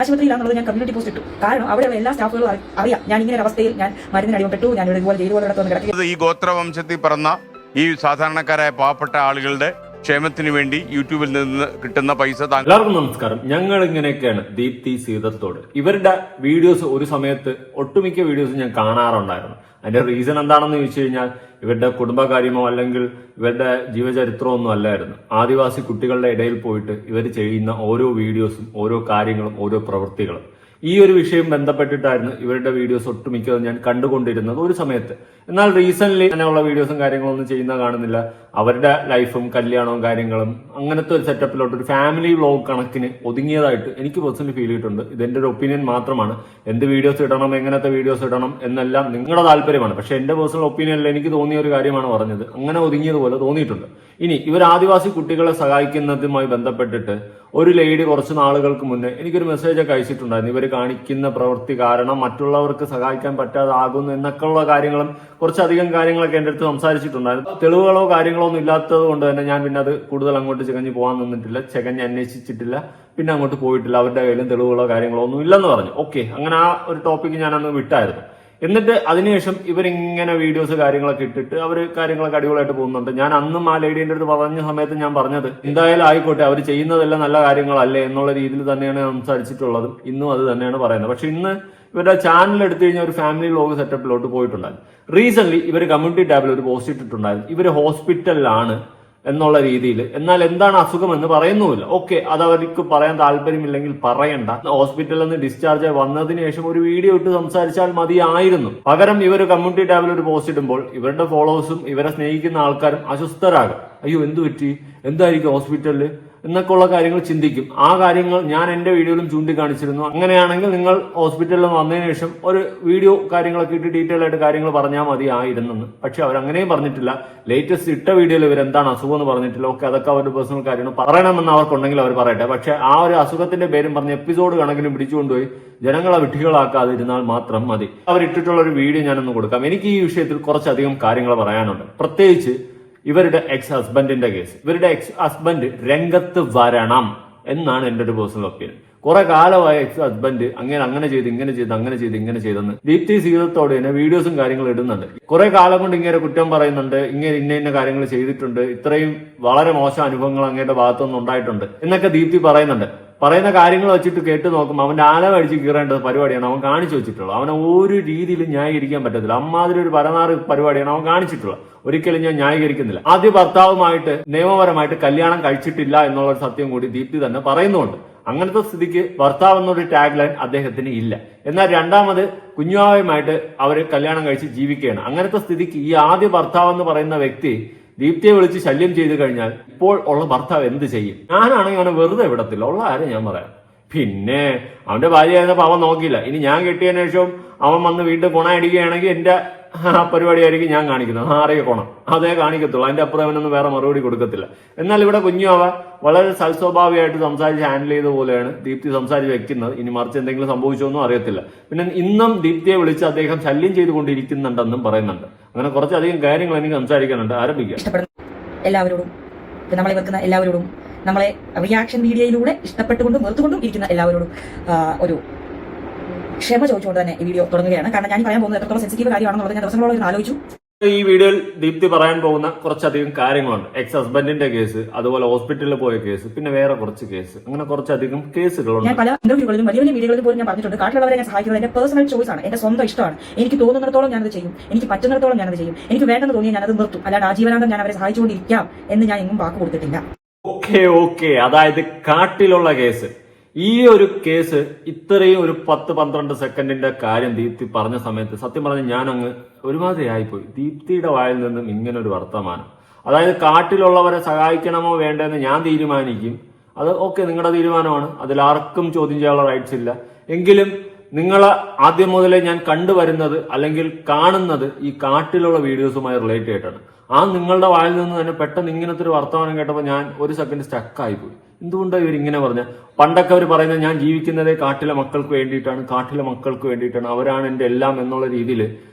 ആശുപത്രിയിലാണെന്നുള്ളത് ഞാൻ community post ഇട്ടു. കാരണം അവിടെയുള്ള എല്ലാ സ്റ്റാഫുകളും അറിയാം ഞാൻ ഇങ്ങനെ ഒരു അവസ്ഥയിൽ ഞാൻ മരുന്നിന് അടിമപ്പെട്ടു, ഞാൻ ഇതുപോലെ ജയിലുപോലെ കിടത്തുന്ന കിടക്കുന്നത്. ഈ ഗോത്രവംശത്തിൽ പറഞ്ഞ ഈ സാധാരണക്കാരായ പാവപ്പെട്ട ആളുകളുടെ ക്ഷേമത്തിന് വേണ്ടി യൂട്യൂബിൽ നിന്ന് കിട്ടുന്ന പൈസ. എല്ലാവർക്കും നമസ്കാരം. ഞങ്ങൾ ഇങ്ങനെയൊക്കെയാണ് ദീപ്തി സീതത്തോട്. ഇവരുടെ വീഡിയോസ് ഒരു സമയത്ത് ഒട്ടുമിക്ക വീഡിയോസ് ഞാൻ കാണാറുണ്ടായിരുന്നു. അതിന്റെ റീസൺ എന്താണെന്ന് ചോദിച്ചു കഴിഞ്ഞാൽ ഇവരുടെ കുടുംബകാര്യമോ അല്ലെങ്കിൽ ഇവരുടെ ജീവചരിത്രമോ ഒന്നും അല്ലായിരുന്നു. ആദിവാസി കുട്ടികളുടെ ഇടയിൽ പോയിട്ട് ഇവർ ചെയ്യുന്ന ഓരോ വീഡിയോസും ഓരോ കാര്യങ്ങളും ഓരോ പ്രവൃത്തികളും ഈ ഒരു വിഷയം ബന്ധപ്പെട്ടിട്ടായിരുന്നു ഇവരുടെ വീഡിയോസ് ഒട്ടുമിക്കതും ഞാൻ കണ്ടുകൊണ്ടിരുന്നത് ഒരു സമയത്ത്. എന്നാൽ റീസെന്റ് അങ്ങനെയുള്ള വീഡിയോസും കാര്യങ്ങളൊന്നും ചെയ്യുന്ന കാണുന്നില്ല. അവരുടെ ലൈഫും കല്യാണവും കാര്യങ്ങളും അങ്ങനത്തെ ഒരു സെറ്റപ്പിലോട്ട് ഒരു ഫാമിലി വ്ലോഗ് കണക്കിന് ഒതുങ്ങിയതായിട്ട് എനിക്ക് പേഴ്സണലി ഫീൽ ചെയ്തിട്ടുണ്ട്. ഇതെന്റെ ഒരു ഒപ്പീനിയൻ മാത്രമാണ്. എന്ത് വീഡിയോസ് ഇടണം, എങ്ങനത്തെ വീഡിയോസ് ഇടണം എന്നെല്ലാം നിങ്ങളുടെ താല്പര്യമാണ്. പക്ഷെ എന്റെ പേഴ്സണൽ ഒപ്പീനിയനിൽ എനിക്ക് തോന്നിയ ഒരു കാര്യമാണ് പറഞ്ഞത്. അങ്ങനെ ഒതുങ്ങിയതുപോലെ തോന്നിയിട്ടുണ്ട്. ഇനി ഇവർ ആദിവാസി കുട്ടികളെ സഹായിക്കുന്നതുമായി ബന്ധപ്പെട്ടിട്ട് ഒരു ലേഡി കുറച്ച് നാളുകൾക്ക് മുന്നേ എനിക്കൊരു മെസ്സേജൊക്കെ അയച്ചിട്ടുണ്ടായിരുന്നു. ഇവർ കാണിക്കുന്ന പ്രവൃത്തി കാരണം മറ്റുള്ളവർക്ക് സഹായിക്കാൻ പറ്റാതാകുന്നു എന്നൊക്കെയുള്ള കാര്യങ്ങളും കുറച്ചധികം കാര്യങ്ങളൊക്കെ എൻ്റെ അടുത്ത് സംസാരിച്ചിട്ടുണ്ടായിരുന്നു. തെളിവുകളോ കാര്യങ്ങളോ ഒന്നും ഇല്ലാത്തത് കൊണ്ട് തന്നെ ഞാൻ പിന്നെ അത് കൂടുതൽ അങ്ങോട്ട് ചികഞ്ഞ് പോകാൻ നിന്നിട്ടില്ല, ചികഞ്ഞ് അന്വേഷിച്ചിട്ടില്ല, പിന്നെ അങ്ങോട്ട് പോയിട്ടില്ല. അവരുടെ കയ്യിലും തെളിവുകളോ കാര്യങ്ങളോ ഒന്നും ഇല്ലെന്ന് പറഞ്ഞു. ഓക്കെ, അങ്ങനെ ആ ഒരു ടോപ്പിക്ക് ഞാൻ അന്ന് വിട്ടായിരുന്നു. എന്നിട്ട് അതിനുശേഷം ഇവരിങ്ങനെ വീഡിയോസ് കാര്യങ്ങളൊക്കെ ഇട്ടിട്ട് അവർ കാര്യങ്ങളൊക്കെ അടിപൊളിയായിട്ട് പോകുന്നുണ്ട്. ഞാൻ അന്നും ആ ലേഡീൻ്റെ അടുത്ത് പറഞ്ഞ സമയത്ത് ഞാൻ പറഞ്ഞത് എന്തായാലും ആയിക്കോട്ടെ, അവർ ചെയ്യുന്നതെല്ലാം നല്ല കാര്യങ്ങളല്ലേ എന്നുള്ള രീതിയിൽ തന്നെയാണ് സംസാരിച്ചിട്ടുള്ളതും ഇന്നും അത് തന്നെയാണ് പറയുന്നത്. പക്ഷെ ഇന്ന് ഇവരുടെ ചാനൽ എടുത്തു കഴിഞ്ഞാൽ ഒരു ഫാമിലി വ്ലോഗ് സെറ്റപ്പിലോട്ട് പോയിട്ടുണ്ടായിരുന്നു. റീസെന്റ് ഇവർ കമ്മ്യൂണിറ്റി ടാബിൽ ഒരു പോസ്റ്റ് ഇട്ടിട്ടുണ്ടായിരുന്നു. ഇവർ ഹോസ്പിറ്റലിലാണ് എന്നുള്ള രീതിയിൽ. എന്നാൽ എന്താണ് അസുഖം എന്ന് പറയുന്നുമില്ല. ഓക്കെ, അത് അവർക്ക് പറയാൻ താല്പര്യമില്ലെങ്കിൽ പറയണ്ട. ഹോസ്പിറ്റലിൽ നിന്ന് ഡിസ്ചാർജ് ആയി വന്നതിന് ശേഷം ഒരു വീഡിയോ ഇട്ട് സംസാരിച്ചാൽ മതിയായിരുന്നു. പകരം ഇവർ കമ്മ്യൂണിറ്റി ടാബിൽ ഒരു പോസ്റ്റ് ഇടുമ്പോൾ ഇവരുടെ ഫോളോവേഴ്സും ഇവരെ സ്നേഹിക്കുന്ന ആൾക്കാരും അസ്വസ്ഥരാകും. അയ്യോ എന്ത് പറ്റി, എന്തായിരിക്കും ഹോസ്പിറ്റലിൽ എന്നൊക്കെ ഉള്ള കാര്യങ്ങൾ ചിന്തിക്കും. ആ കാര്യങ്ങൾ ഞാൻ എന്റെ വീഡിയോയിലും ചൂണ്ടിക്കാണിച്ചിരുന്നു. അങ്ങനെയാണെങ്കിൽ നിങ്ങൾ ഹോസ്പിറ്റലിൽ വന്നതിന് ശേഷം ഒരു വീഡിയോ കാര്യങ്ങളൊക്കെ ഇട്ട് ഡീറ്റെയിൽ ആയിട്ട് കാര്യങ്ങൾ പറഞ്ഞാൽ മതിയായിരുന്നെന്ന്. പക്ഷെ അവരങ്ങനെയും പറഞ്ഞിട്ടില്ല. ലേറ്റസ്റ്റ് ഇട്ട വീഡിയോയിൽ ഇവർ എന്താണ് അസുഖം എന്ന് പറഞ്ഞിട്ടില്ല. ഓക്കെ, അതൊക്കെ അവരുടെ പേഴ്സണൽ കാര്യമാണ്. പറയണമെന്ന് അവർക്കുണ്ടെങ്കിൽ അവർ പറയട്ടെ. പക്ഷെ ആ ഒരു അസുഖത്തിന്റെ പേരും പറഞ്ഞ് എപ്പിസോഡ് കണക്കിന് പിടിച്ചുകൊണ്ടുപോയി ജനങ്ങളെ വിഡ്ഢികളാക്കാതിരുന്നാൽ മാത്രം മതി. അവരിട്ടിട്ടുള്ള ഒരു വീഡിയോ ഞാനൊന്ന് കൊടുക്കാം. എനിക്ക് ഈ വിഷയത്തിൽ കുറച്ചധികം കാര്യങ്ങൾ പറയാനുണ്ട്. പ്രത്യേകിച്ച് ഇവരുടെ എക്സ് ഹസ്ബൻഡിന്റെ കേസ്. ഇവരുടെ എക്സ് ഹസ്ബൻഡ് രംഗത്ത് വരണം എന്നാണ് എന്റെ ഒരു പേഴ്സണൽ ഒപ്പീനിയൻ. കുറെ കാലമായ എക്സ് ഹസ്ബൻഡ് അങ്ങനെ ചെയ്ത് ഇങ്ങനെ ചെയ്തെന്ന് ദീപ്തി സീതത്തോടെ തന്നെ വീഡിയോസും കാര്യങ്ങളും ഇടുന്നുണ്ട്. കുറെ കാലം കൊണ്ട് ഇങ്ങനെ കുറ്റം പറയുന്നുണ്ട്, ഇന്ന കാര്യങ്ങൾ ചെയ്തിട്ടുണ്ട്, ഇത്രയും വളരെ മോശം അനുഭവങ്ങൾ അങ്ങയുടെ ഭാഗത്തുനിന്ന് ഉണ്ടായിട്ടുണ്ട് എന്നൊക്കെ ദീപ്തി പറയുന്നുണ്ട്. പറയുന്ന കാര്യങ്ങൾ വെച്ചിട്ട് കേട്ട് നോക്കുമ്പോൾ അവന്റെ ആലം അടിച്ച് കീറേണ്ട പരിപാടിയാണ് അവൻ കാണിച്ചു വെച്ചിട്ടുള്ളത്. അവനെ ഒരു രീതിയിലും ന്യായീകരിക്കാൻ പറ്റത്തില്ല. അമ്മാതിരി ഒരു പരനാറ് പരിപാടിയാണ് അവൻ കാണിച്ചിട്ടുള്ളത്. ഒരിക്കലും ഞാൻ ന്യായീകരിക്കുന്നില്ല. ആദ്യ ഭർത്താവുമായിട്ട് നിയമപരമായിട്ട് കല്യാണം കഴിച്ചിട്ടില്ല എന്നുള്ള സത്യം കൂടി ദീപ്തി തന്നെ പറയുന്നുണ്ട്. അങ്ങനത്തെ സ്ഥിതിക്ക് ഭർത്താവ് എന്നൊരു ടാഗ് ലൈൻ അദ്ദേഹത്തിന് ഇല്ല. എന്നാൽ രണ്ടാമത് കുഞ്ഞുവാവയുമായിട്ട് അവര് കല്യാണം കഴിച്ച് ജീവിക്കുകയാണ്. അങ്ങനത്തെ സ്ഥിതിക്ക് ഈ ആദ്യ ഭർത്താവ് എന്ന് പറയുന്ന വ്യക്തി ദീപ്തിയെ വിളിച്ച് ശല്യം ചെയ്തു കഴിഞ്ഞാൽ ഇപ്പോൾ ഉള്ള ഭർത്താവ് എന്ത് ചെയ്യും? ഞാനാണെങ്കിൽ അവനെ വെറുതെ വിടത്തില്ല. ഉള്ള കാര്യം ഞാൻ പറയാം. പിന്നെ അവന്റെ ഭാര്യ ആയിരുന്നപ്പോ അവൻ നോക്കിയില്ല. ഇനി ഞാൻ കെട്ടിയതിനു ശേഷം അവൻ വന്ന് വീണ്ടും ഗുണയടിക്കുകയാണെങ്കിൽ എന്റെ പരിപാടിയായിരിക്കും ഞാൻ കാണിക്കുന്നത്. അറിയ ഗുണം അതേ കാണിക്കത്തുള്ളൂ. അതിന്റെ അപ്പുറം അവനൊന്നും വേറെ മറുപടി കൊടുക്കത്തില്ല. എന്നാൽ ഇവിടെ കുഞ്ഞുവാവ വളരെ സൽസ്വഭാവികമായിട്ട് സംസാരിച്ച് ഹാൻഡിൽ ചെയ്ത പോലെയാണ് ദീപ്തി സംസാരിച്ച് വെക്കുന്നത്. ഇനി മറിച്ച് എന്തെങ്കിലും സംഭവിച്ചോന്നും അറിയത്തില്ല. പിന്നെ ഇന്നും ദീപ്തിയെ വിളിച്ച് അദ്ദേഹം ശല്യം ചെയ്തുകൊണ്ടിരിക്കുന്നുണ്ടെന്നും പറയുന്നുണ്ട്. അങ്ങനെ കുറച്ചധികം കാര്യങ്ങൾ എനിക്ക് സംസാരിക്കാനുണ്ട്. ആരംഭിക്കാം. എല്ലാവരോടും, നമ്മളെ വെക്കുന്ന എല്ലാവരോടും, നമ്മളെ റിയാക്ഷൻ വീഡിയോയിലൂടെ ഇഷ്ടപ്പെട്ടുകൊണ്ടും വെറുത്തുകൊണ്ടും ഇരിക്കുന്ന എല്ലാവരോടും ഒരു ക്ഷമ ചോദിച്ചുകൊണ്ട് തന്നെ ഈ വീഡിയോ തുടങ്ങുകയാണ്. കാരണം ഞാൻ പറയാൻ പോകുന്നത് എത്രത്തോളം സെൻസിറ്റീവ് കാര്യമാണെന്നുള്ളത് ഞാൻ ദിവസങ്ങളോളം ആലോചിച്ചു. ഈ വീഡിയോയിൽ ദീപ്തി പറയാൻ പോകുന്ന കുറച്ചധികം കാര്യങ്ങളുണ്ട്. എക്സ് ഹസ്ബൻഡിന്റെ കേസ്, അതുപോലെ ഹോസ്പിറ്റലിൽ പോയ കേസ്, പിന്നെ വേറെ കുറച്ച് കേസ്, അങ്ങനെ കുറച്ചധികം കേസുകളുണ്ട്. ഞാൻ പല ഇന്റർവ്യൂകളിലും വലിയ വലിയ വീഡിയോകളിൽ പോലും ഞാൻ പറഞ്ഞിട്ടുണ്ട്, കാട്ടിലുള്ളവരെ ഞാൻ സഹായിക്കുന്നത് എന്റെ പേഴ്സണൽ ചോയ്സ് ആണ്, എന്റെ സ്വന്തം ഇഷ്ടമാണ്. എനിക്ക് തോന്നുന്നിടത്തോളം ഞാനത് ചെയ്യും, എനിക്ക് പറ്റുന്നിടത്തോളം ഞാനത് ചെയ്യും. എനിക്ക് വേണ്ടെന്ന് തോന്നിയാൽ ഞാനത് നിർത്തും. അല്ലാണ്ട് ആജീവനാന്തം ഞാൻ അവരെ സഹായിച്ചുകൊണ്ടിരിക്കാം എന്ന് ഞാൻ എങ്ങും വാക്ക് കൊടുത്തിട്ടില്ല. ഓക്കെ, അതായത് കാട്ടിലുള്ള കേസ്. ഈ ഒരു കേസ് ഇത്രയും ഒരു 10-12 സെക്കൻഡിന്റെ കാര്യം ദീപ്തി പറഞ്ഞ സമയത്ത് സത്യം പറഞ്ഞ് ഞാൻ അങ്ങ് ഒരുമാതിരി ആയിപ്പോയി. ദീപ്തിയുടെ വായിൽ നിന്നും ഇങ്ങനെ ഒരു വർത്തമാനം. അതായത് കാട്ടിലുള്ളവരെ സഹായിക്കണമോ വേണ്ടെന്ന് ഞാൻ തീരുമാനിക്കും. അത് ഓക്കെ, നിങ്ങളുടെ തീരുമാനമാണ്. അതിൽ ആർക്കും ചോദ്യം ചെയ്യാനുള്ള റൈറ്റ്സ് ഇല്ല. എങ്കിലും നിങ്ങളെ ആദ്യം മുതലേ ഞാൻ കണ്ടുവരുന്നത് അല്ലെങ്കിൽ കാണുന്നത് ഈ കാട്ടിലുള്ള വീഡിയോസുമായി റിലേറ്റ് ആയിട്ടാണ്. ആ നിങ്ങളുടെ വായിൽ നിന്ന് തന്നെ പെട്ടെന്ന് ഇങ്ങനത്തെ ഒരു വർത്തമാനം കേട്ടപ്പോൾ ഞാൻ ഒരു സെക്കൻഡ് സ്റ്റക്കായിപ്പോയി. എന്തുകൊണ്ടാണ് ഇവരിങ്ങനെ പറഞ്ഞ? പണ്ടൊക്കെ അവർ പറയുന്നത് ഞാൻ ജീവിക്കുന്നതേ കാട്ടിലെ മക്കൾക്ക് വേണ്ടിയിട്ടാണ്, അവരാണ് എന്റെ എല്ലാം എന്നുള്ള രീതിയിൽ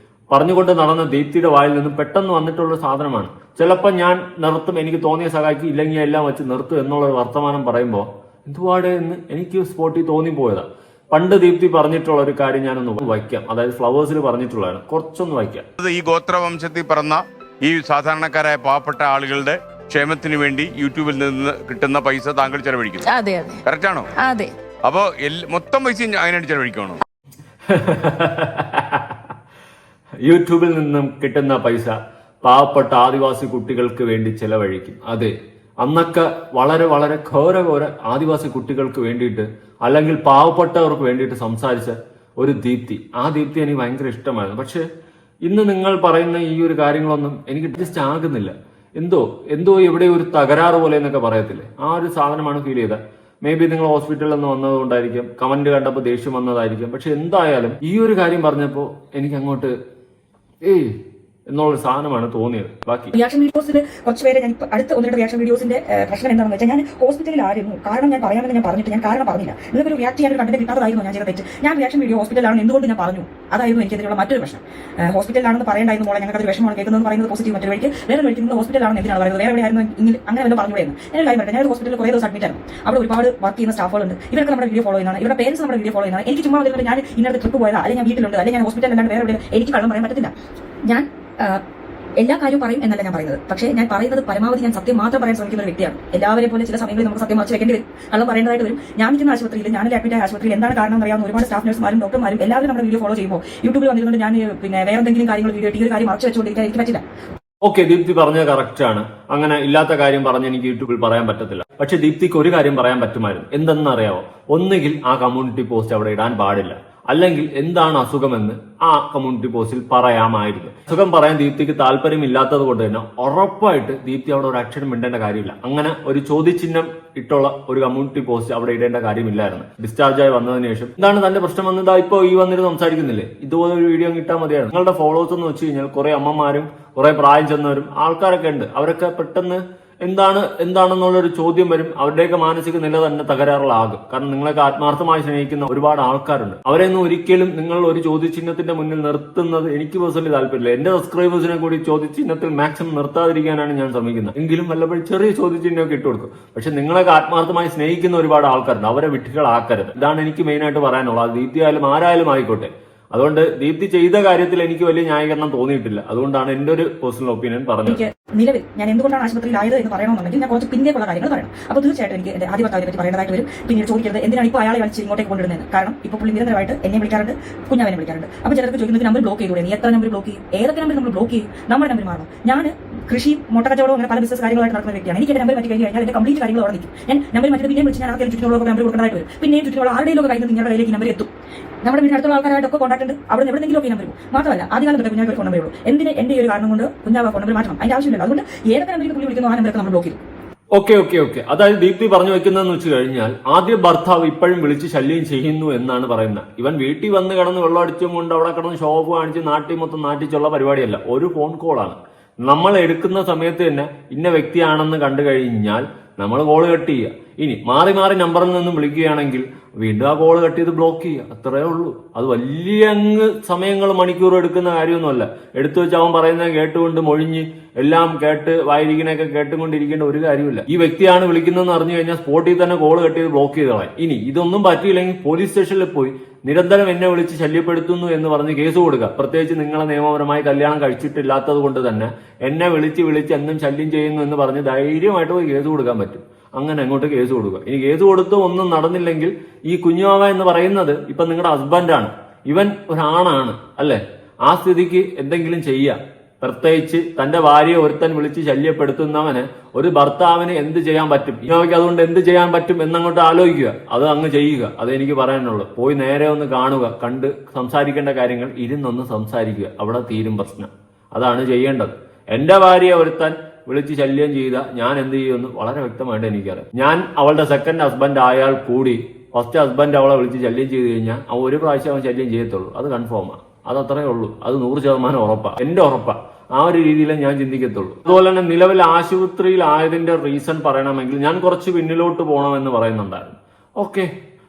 പറഞ്ഞുകൊണ്ട് നടന്ന ദീപ്തിയുടെ വായിൽ നിന്നും പെട്ടെന്ന് വന്നിട്ടുള്ള സാധനമാണ്. ചിലപ്പോൾ ഞാൻ നിർത്തും, എനിക്ക് തോന്നിയ സഹായിക്കും, ഇല്ലെങ്കിൽ എല്ലാം വെച്ച് നിർത്തും എന്നുള്ള വർത്തമാനം പറയുമ്പോൾ എന്തുപാട് എന്ന് എനിക്ക് സ്പോട്ടിൽ തോന്നിപ്പോയതാ. പണ്ട് ദീപ്തി പറഞ്ഞിട്ടുള്ള ഒരു കാര്യം ഞാനൊന്ന് വയ്ക്കാം. അതായത് ഫ്ലവേഴ്സിൽ പറഞ്ഞിട്ടുള്ളതാണ്, കുറച്ചൊന്ന് വയ്ക്കാം. ഈ ഗോത്രവംശത്തിൽ പിറന്ന ഈ സാധാരണക്കാരായ പാവപ്പെട്ട ആളുകളുടെ ക്ഷേമത്തിന് വേണ്ടി യൂട്യൂബിൽ നിന്ന് കിട്ടുന്ന പൈസ താങ്കൾ ചെലവഴിക്കുന്നു. അതെ അതെ കറക്റ്റാണോ? അതെ. അപ്പോ മൊത്തം പൈസ അതിനായിട്ട് ചെലവഴിക്കണോ? യൂട്യൂബിൽ നിന്നും കിട്ടുന്ന പൈസ പാവപ്പെട്ട ആദിവാസി കുട്ടികൾക്ക് വേണ്ടി ചെലവഴിക്കും. അതെ, അന്നൊക്കെ വളരെ വളരെ ഘോര ആദിവാസി കുട്ടികൾക്ക് വേണ്ടിയിട്ട് അല്ലെങ്കിൽ പാവപ്പെട്ടവർക്ക് വേണ്ടിയിട്ട് സംസാരിച്ച ഒരു ദീപ്തി, ആ ദീപ്തി എനിക്ക് ഭയങ്കര ഇഷ്ടമായിരുന്നു. പക്ഷെ ഇന്ന് നിങ്ങൾ പറയുന്ന ഈ ഒരു കാര്യങ്ങളൊന്നും എനിക്ക് അഡ്ജസ്റ്റ് ആകുന്നില്ല. എന്തോ എവിടെ ഒരു തകരാറ് പോലെ എന്നൊക്കെ പറയത്തില്ലേ, ആ ഒരു സാധനമാണ് ഫീൽ ചെയ്തത്. മേ ബി നിങ്ങൾ ഹോസ്പിറ്റലിൽ നിന്ന് വന്നതുകൊണ്ടായിരിക്കും, കമന്റ് കണ്ടപ്പോൾ ദേഷ്യം വന്നതായിരിക്കും. പക്ഷെ എന്തായാലും ഈ ഒരു കാര്യം പറഞ്ഞപ്പോൾ എനിക്ക് അങ്ങോട്ട് എന്നുള്ളൊരു സാധനമാണ് തോന്നിയത്. ബാക്കി റിയാക്ഷൻ വീഡിയോസിൽ കുറച്ച് പേര് ഞാൻ അടുത്ത ഒന്ന് രണ്ട് റിയാക്ഷൻ വീഡിയോസിന്റെ പ്രശ്നം എന്താണെന്ന് വെച്ചാൽ, ഞാൻ ഹോസ്പിറ്റലിൽ ആയിരുന്നു, കാരണം ഞാൻ പറയാമെന്ന് ഞാൻ പറഞ്ഞിട്ട് ഞാൻ കാരണം പറഞ്ഞില്ല. നിങ്ങൾക്കൊരു റിയാക്ട് ചെയ്യാൻ ഒരു കണ്ടന്റ് കിട്ടാത്തതായിരുന്നു ഞാൻ ചെയ്ത തെറ്റ്. ഞാൻ റിയാക്ഷൻ വീഡിയോ ഹോസ്പിറ്റലിലാണ് എന്തുകൊണ്ട് ഞാൻ പറഞ്ഞു, അതായിരുന്നു എനിക്കെതിരെയുള്ള മറ്റൊരു പ്രശ്നം. ഹോസ്പിറ്റലിലാണെന്ന് പറയേണ്ടായിരുന്നു മോളെ, ഞങ്ങൾക്ക് അത് വിഷമമാണ് കേൾക്കുന്നത് പറയുന്നത് പോസിറ്റീവ്, മറ്റൊരു വഴിക്ക് വേറെ വഴിക്ക് നിങ്ങൾ ഹോസ്പിറ്റലിലാണ് എന്തിനാണ് പറയുന്നത്, വേറെ എവിടെയായിരുന്നു അങ്ങനെ വല്ല പറഞ്ഞുകൂടെയെന്ന്. ഞാൻ കാര്യം പറയട്ടെ, ഞാൻ ഹോസ്പിറ്റലിൽ കുറേ ദിവസം അഡ്മിറ്റ് ആയിരുന്നു. അവിടെ ഒരുപാട് വർക്ക് ചെയ്യുന്ന സ്റ്റാഫുകളുണ്ട്, ഇവരൊക്കെ നമ്മുടെ വീഡിയോ ഫോളോ ചെയ്യുന്നതാണ്, ഇവരുടെ പേരൻസ് നമ്മുടെ വീഡിയോ ഫോളോ ചെയ്യുന്നതാണ്. എനിക്ക് ചുമ്മാ വന്നിട്ട് ഞാൻ ഇന്നത്തെ ട്രിപ്പ് പോയതാ, അല്ലെങ്കിൽ ഞാൻ വീട്ടിലുണ്ട്, അല്ലെങ്കിൽ ഞാൻ ഹോസ്പിറ്റലിൽ അല്ലാണ്ട് വേറെ എവിടെ, എനിക്ക് കള്ളം പറയാൻ പറ്റത്തില്ല. ഞാൻ എല്ലാ കാര്യവും പറയും എന്നല്ല ഞാൻ പറയുന്നത്, പക്ഷേ ഞാൻ പറയുന്നത് പരമാവധി ഞാൻ സത്യം മാത്രം പറയാൻ ശ്രമിക്കുന്ന ഒരു വ്യക്തിയാണ്. എല്ലാവരെയും പോലെ ചില സമയങ്ങളിൽ നമുക്ക് സത്യം മറച്ചു വെക്കേണ്ടി വരും, കള്ളം പറയേണ്ടതായിട്ട് വരും. ഞാൻ നിൽക്കുന്ന ആശുപത്രിയിൽ, ഞാൻ അഡ്മിറ്റ് ആയ ആശുപത്രിയിൽ എന്താണ് കാരണം എന്നറിയാവുന്ന ഒരുപാട് സ്റ്റാഫ് നഴ്സുമാരും ഡോക്ടർമാരും എല്ലാവരും നമ്മുടെ വീഡിയോ ഫോളോ ചെയ്യുമ്പോൾ യൂട്യൂബിൽ വന്നിരുന്നുണ്ട് ഞാൻ വേറെ എന്തെങ്കിലും കാര്യങ്ങൾ വീഡിയോ ഈ ഒരു കാര്യം മറച്ചു വെച്ചുകൊണ്ടിരിക്കാൻ എനിക്ക് പറ്റില്ല. ഓക്കെ, ദീപ്തി പറഞ്ഞത് കറക്റ്റ് ആണ്. അങ്ങനെ ഇല്ലാത്ത കാര്യം പറഞ്ഞ് എനിക്ക് യൂട്യൂബിൽ പറയാൻ പറ്റത്തില്ല. പക്ഷെ ദീപ്തിക്ക് ഒരു കാര്യം പറയാൻ പറ്റുമായിരുന്നു. എന്തെന്നറിയാവോ? ഒന്നുകിൽ ആ കമ്മ്യൂണിറ്റി പോസ്റ്റ് അവിടെ ഇടാൻ പാടില്ല, അല്ലെങ്കിൽ എന്താണ് അസുഖമെന്ന് ആ കമ്മ്യൂണിറ്റി പോസ്റ്റിൽ പറയാമായിരുന്നു. അസുഖം പറയാൻ ദീപ്തിക്ക് താല്പര്യമില്ലാത്തത് കൊണ്ട് തന്നെ ഉറപ്പായിട്ട് ദീപ്തി അവിടെ ഒരു അക്ഷരം മിണ്ടേണ്ട കാര്യമില്ല. അങ്ങനെ ഒരു ചോദ്യചിഹ്നം ഇട്ടുള്ള ഒരു കമ്മ്യൂണിറ്റി പോസ്റ്റ് അവിടെ ഇടേണ്ട കാര്യമില്ലായിരുന്നു. ഡിസ്ചാർജായി വന്നതിന് ശേഷം എന്താണ് തന്റെ പ്രശ്നം വന്നത് ഇപ്പോ ഈ വന്നിട്ട് സംസാരിക്കുന്നില്ലേ, ഇതുപോലെ ഒരു വീഡിയോ കിട്ടാൻ മതിയായിരുന്നു. നിങ്ങളുടെ ഫോളോവേഴ്സ് എന്ന് വെച്ച് കഴിഞ്ഞാൽ കുറെ അമ്മമാരും കുറെ പ്രായം ചെന്നവരും ആൾക്കാരൊക്കെ ഉണ്ട്. അവരൊക്കെ പെട്ടെന്ന് എന്താണെന്നുള്ളൊരു ചോദ്യം വരും. അവരുടെയൊക്കെ മാനസിക നില തന്നെ തകരാറിലാകും. കാരണം നിങ്ങളൊക്കെ ആത്മാർത്ഥമായി സ്നേഹിക്കുന്ന ഒരുപാട് ആൾക്കാരുണ്ട്. അവരെയൊന്നും ഒരിക്കലും നിങ്ങൾ ഒരു ചോദ്യചിഹ്നത്തിന്റെ മുന്നിൽ നിർത്തുന്നത് എനിക്ക് പേഴ്സണലി താല്പര്യമില്ല. എന്റെ സബ്സ്ക്രൈബേഴ്സിനെ കൂടി ചോദ്യചിഹ്നത്തിൽ മാക്സിമം നിർത്താതിരിക്കാനാണ് ഞാൻ ശ്രമിക്കുന്നത്. എങ്കിലും വല്ലപ്പോഴും ചെറിയ ചോദ്യചിഹ്നമൊക്കെ ഇട്ട് കൊടുക്കും. പക്ഷെ നിങ്ങളൊക്കെ ആത്മാർത്ഥമായി സ്നേഹിക്കുന്ന ഒരുപാട് ആൾക്കാരുണ്ട്. അവരെ വിട്ടുകളാക്കരുത്. ഇതാണ് എനിക്ക് മെയിനായിട്ട് പറയാനുള്ളത്. അത് ദീപ്തി ആയാലും ആരായാലും ആയിക്കോട്ടെ. അതുകൊണ്ട് ദീപ്തി ചെയ്ത കാര്യത്തിൽ എനിക്ക് വലിയ ന്യായീകരണം തോന്നിയിട്ടില്ല. അതുകൊണ്ടാണ് എന്റെ ഒരു പേഴ്സണൽ ഒപ്പീനിയൻ പറഞ്ഞത്. നിലവിൽ ഞാൻ എന്തുകൊണ്ടാണ് ആശുപത്രിയിലായത് എന്ന് പറയണമെന്നുണ്ടെങ്കിൽ ഞാൻ കുറച്ച് പിന്നേക്കുള്ള കാര്യങ്ങൾ പറയണം. അപ്പോൾ തീർച്ചയായിട്ടും എനിക്ക് എന്റെ ആദ്യ ഭർത്താവിനെ പറ്റി പറയേണ്ടതായിട്ട് വരും. പിന്നീട് ചോദിക്കരുത് എന്തിനാണ് ഇപ്പോൾ അയാളെ വലിച്ച് ഇങ്ങോട്ടേക്ക് കൊണ്ടിടുന്നത്. കാരണം ഇപ്പോൾ പുള്ളി നിരന്തരമായിട്ട് എന്നെ വിളിക്കാറുണ്ട്, കുഞ്ഞാവനെ വിളിക്കാറുണ്ട്. അപ്പോൾ ചിലർക്ക് ചോദിക്കുന്നത് നമ്പർ ബ്ലോക്ക് ചെയ്തൂടെ, നീ എത്ര നമ്പർ ബ്ലോക്ക് ചെയ്യും, ഏതൊക്കെ നമ്പർ നമ്മൾ ബ്ലോക്ക് ചെയ്യും, നമ്മുടെ നമ്പർ മാറണം. ഞാൻ കൃഷി മുട്ടക്കച്ചവടം അങ്ങനെ പല ബിസിനസ് കാര്യങ്ങളായിട്ട് നടക്കുന്ന വ്യക്തിയാണ്. എനിക്ക് എന്റെ നമ്പർ മാറ്റി കഴിഞ്ഞാൽ എന്റെ കംപ്ലീറ്റ് കാര്യങ്ങൾ അവിടെ നിൽക്കും. ഞാൻ നമ്പർ മാറ്റി പിന്നെയും വിളിച്ച് ഞാൻ ആദ്യം ചുറ്റിനുള്ള നമ്പർ കൊടുക്കേണ്ടതായിട്ട് വരും. പിന്നെയും ചുറ്റിനുള്ള ആരുടെയും ഒക്കെ കഴിഞ്ഞ് നിങ്ങളുടെ കയ്യിലേക്ക് നമ്പർ എത്തും. നമ്മുടെ വീടിനടുത്തുള്ള ആൾക്കാരായിട്ടൊക്കെ കോൺടാക്ട് ഉണ്ട്, അവിടെ നിന്ന് എവിടെയെങ്കിലും ഒക്കെ നമ്പർ പോകും. മാത്രമല്ല ആദ്യകാലം തൊട്ട് കുഞ്ഞാവ് ഫോൺ നമ്പർ ഉള്ളൂ. എന്തിന് എന്റെ ഒരു കാരണം കൊണ്ട് കുഞ്ഞാവ് ഫോൺ നമ്പർ മാറ്റണം, അതിന്റെ ആവശ്യമില്ല. അതുകൊണ്ട് ഏതൊക്കെ നമ്പറിൽ പുള്ളി വിളിക്കുന്നു ആ നമ്പറൊക്കെ നമ്മൾ ബ്ലോക്ക് ചെയ്യും. ഓക്കെ. അതായത് ദീപ്തി പറഞ്ഞു വെക്കുന്നതെന്ന് വെച്ച് കഴിഞ്ഞാൽ ആദ്യ ഭർത്താവ് ഇപ്പോഴും വിളിച്ച് ശല്യം ചെയ്യുന്നു എന്നാണ് പറയുന്നത്. ഇവൻ വീട്ടിൽ വന്ന് കിടന്ന് വെള്ളം അടിച്ചും കൊണ്ട് അവിടെ കിടന്ന് ഷോപ്പ് കാണിച്ച് നാട്ടിൽ മൊത്തം നാട്ടിച്ചുള്ള പരിപാടിയല്ല. ഒരു ഫോൺ കോളാണ്. നമ്മൾ എടുക്കുന്ന സമയത്ത് തന്നെ ഇന്ന വ്യക്തിയാണെന്ന് കണ്ടു കഴിഞ്ഞാൽ നമ്മൾ കോള് കട്ട് ചെയ്യുക. ഇനി മാറി നമ്പറിൽ നിന്നും വിളിക്കുകയാണെങ്കിൽ വീണ്ടും ആ കോള് കട്ട് ചെയ്ത് ബ്ലോക്ക് ചെയ്യുക. അത്രേ ഉള്ളൂ. അത് വലിയ സമയങ്ങൾ മണിക്കൂർ എടുക്കുന്ന കാര്യമൊന്നുമല്ല. എടുത്തു വെച്ച് അവൻ പറയുന്നത് കേട്ടുകൊണ്ട് മൊഴിഞ്ഞ് എല്ലാം കേട്ട് വായിരിക്കണൊക്കെ കേട്ടുകൊണ്ടിരിക്കേണ്ട ഒരു കാര്യമില്ല. ഈ വ്യക്തിയാണ് വിളിക്കുന്നതെന്ന് അറിഞ്ഞു കഴിഞ്ഞാൽ സ്പോട്ടിൽ തന്നെ കോള് കട്ട് ചെയ്ത് ബ്ലോക്ക് ചെയ്ത് കളയാം. ഇനി ഇതൊന്നും പറ്റിയില്ലെങ്കിൽ പോലീസ് സ്റ്റേഷനിൽ പോയി നിരന്തരം എന്നെ വിളിച്ച് ശല്യപ്പെടുത്തുന്നു എന്ന് പറഞ്ഞ് കേസ് കൊടുക്കുക. പ്രത്യേകിച്ച് നിങ്ങളെ നിയമപരമായി കല്യാണം കഴിച്ചിട്ടില്ലാത്തത് കൊണ്ട് തന്നെ എന്നെ വിളിച്ച് എന്നും ശല്യം ചെയ്യുന്നു എന്ന് പറഞ്ഞ് ധൈര്യമായിട്ട് പോയി കേസ് കൊടുക്കാൻ പറ്റും. അങ്ങനെ അങ്ങോട്ട് കേസ് കൊടുക്കുക. ഇനി കേസ് കൊടുത്ത് ഒന്നും നടന്നില്ലെങ്കിൽ ഈ കുഞ്ഞുമാവ എന്ന് പറയുന്നത് ഇപ്പൊ നിങ്ങളുടെ ഹസ്ബൻഡാണ്. ഇവൻ ഒരാണാണ് അല്ലെ? ആ സ്ഥിതിക്ക് എന്തെങ്കിലും ചെയ്യാം. പ്രത്യേകിച്ച് തന്റെ ഭാര്യയെ ഒരുത്തൻ വിളിച്ച് ശല്യപ്പെടുത്തുന്നവന് ഒരു ഭർത്താവിന് എന്ത് ചെയ്യാൻ പറ്റും, ഇവയ്ക്ക് അതുകൊണ്ട് എന്ത് ചെയ്യാൻ പറ്റും എന്നങ്ങോട്ട് ആലോചിക്കുക. അത് അങ്ങ് ചെയ്യുക. അത് എനിക്ക് പറയാനുള്ളൂ. പോയി നേരെ ഒന്ന് കാണുക, കണ്ട് സംസാരിക്കേണ്ട കാര്യങ്ങൾ ഇരുന്നൊന്ന് സംസാരിക്കുക. അവിടെ തീരും പ്രശ്നം. അതാണ് ചെയ്യേണ്ടത്. എന്റെ ഭാര്യയെ ഒരുത്തൻ വിളിച്ച് ശല്യം ചെയ്ത ഞാൻ എന്ത് ചെയ്യുമെന്ന് വളരെ വ്യക്തമായിട്ട് എനിക്കറിയാം. ഞാൻ അവളുടെ സെക്കൻഡ് ഹസ്ബൻഡ് ആയാൽ കൂടി ഫസ്റ്റ് ഹസ്ബൻഡ് അവളെ വിളിച്ച് ശല്യം ചെയ്ത് കഴിഞ്ഞാൽ അവൻ ഒരു പ്രാവശ്യം അവൻ ശല്യം ചെയ്യത്തുള്ളൂ. അത് കൺഫേമാണ്. അത് അത്രേ ഉള്ളൂ. അത് 100% ഉറപ്പാ. എന്റെ ഉറപ്പാ. ആ ഒരു രീതിയിലേ ഞാൻ ചിന്തിക്കത്തുള്ളൂ. അതുപോലെ തന്നെ നിലവിൽ ആശുപത്രിയിൽ ആയതിന്റെ റീസൺ പറയണമെങ്കിൽ ഞാൻ കുറച്ച് പിന്നിലോട്ട് പോകണമെന്ന് പറയുന്നുണ്ടായിരുന്നു. ഓക്കെ,